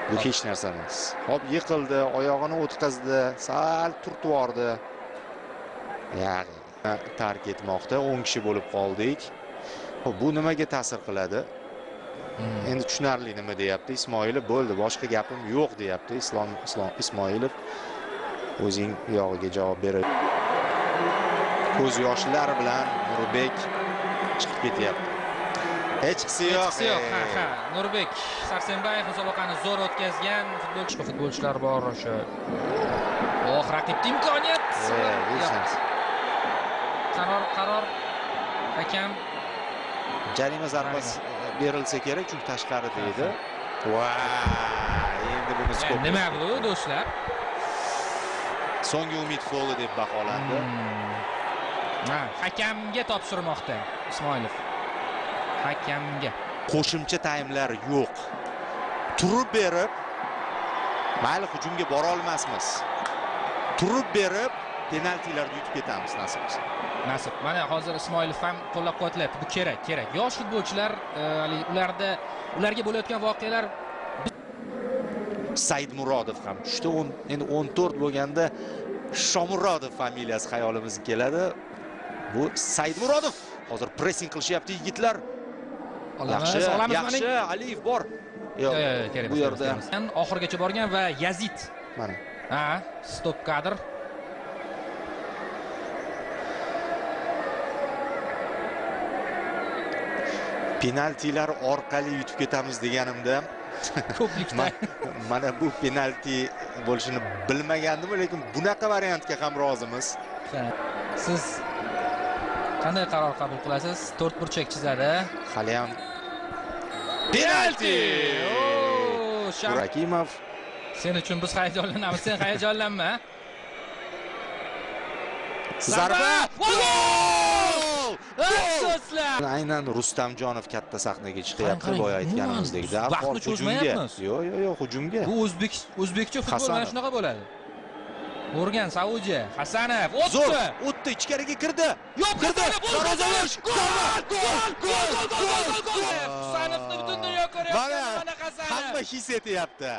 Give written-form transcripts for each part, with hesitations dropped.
Bu hech narsa emas. Hop, yiqildi, oyog'ini o'tkazdi, sal turtib yubordi. Tark etmoqda, 10 kishi bo'lib qoldik. Hop, bu nimaga ta'sir qiladi? Endi tushunarli nima deyapti Ismoilov, bo'ldi, boshqa gapim yo'q deyapti Islom Ismoilov. O'zing yog'iga javob beradi. Ko'z yoshlari bilan Nurbek chiqib ketyapti. Hech qisi yo'q. Ha. Nurbek Sarsenbayev musobaqani zo'r o'tkazgan futbolchilar bor o'sha. Raqibda imkoniyat. Qaror hakam jarima zarbasi berilsa kerak, chunki tashqari deydi. Endi buni skop. Nima bu do'stlar? So'nggi umid foli deb baholandi. Hakamga topshirmoqda Ismoilov. Hakamga. Qo'shimcha taymlar yo'q. Turib berib, mayli hujumga bora olmasmiz. Turib berib, penaltilarni yutib ketamiz nasib. Mana hozir Ismoilov ham qo'llab-quvvatlayapti. Bu kerak. Yosh futbolchilar, ularga bo'layotgan voqealar. Saidmurodov ham tushdi. Endi 14 bo'lganda Shomurodov familiyasi xayolimizga keladi. Bu Saidmurodov. Hozir pressing qilishyapti yigitlar. Yaxshi. Aliyev bor. Yo'q, kerak. Bu yerda oxirgacha borgan va Yazid. Mana. Stop kadr. Penaltilar orqali yutib ketamiz deganimda ko'plikda mana bu penalti bo'lishini bilmagandim, lekin bunaqa variantga ham rozimiz. Siz qanday qaror qabul qilasiz? 4 burchak chizadi. Hali ham penalti! Rakimov. Sen uchun biz hayajonlanamiz, sen hayajonlanma. Zarba! Afsuslar! Aynan Rustamjonov katta sahnaga chiqyapti, boya aytganimizdek. Vaqtni cho'zmayapmiz. Yo'q, hujumga. Bu o'zbekcha futbol mana shunaqa bo'ladi. O'rgan Saudiya, Hasanov o'tdi, ichkariga kirdi. Kirdi. Gol! Hasanovni butun dunyo ko'ryapti. Mana Hasanov. Hamma his etyapti.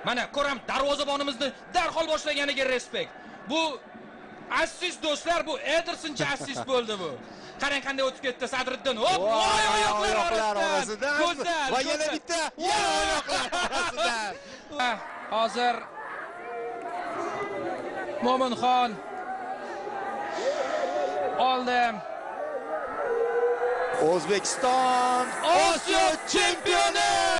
Mana ko'ram, darvozabonimizni darhol boshlaganiga respekt. Bu assist do'stlar, bu Edersoncha assist bo'ldi bu. Qarang qanday o'tib ketdi Sadriddin. Oyoqlar orasidan. Va yana bitta. Oyoqlar orasidan. Hozir Mo'minxon oldi. O'zbekiston Osiyo chempioni!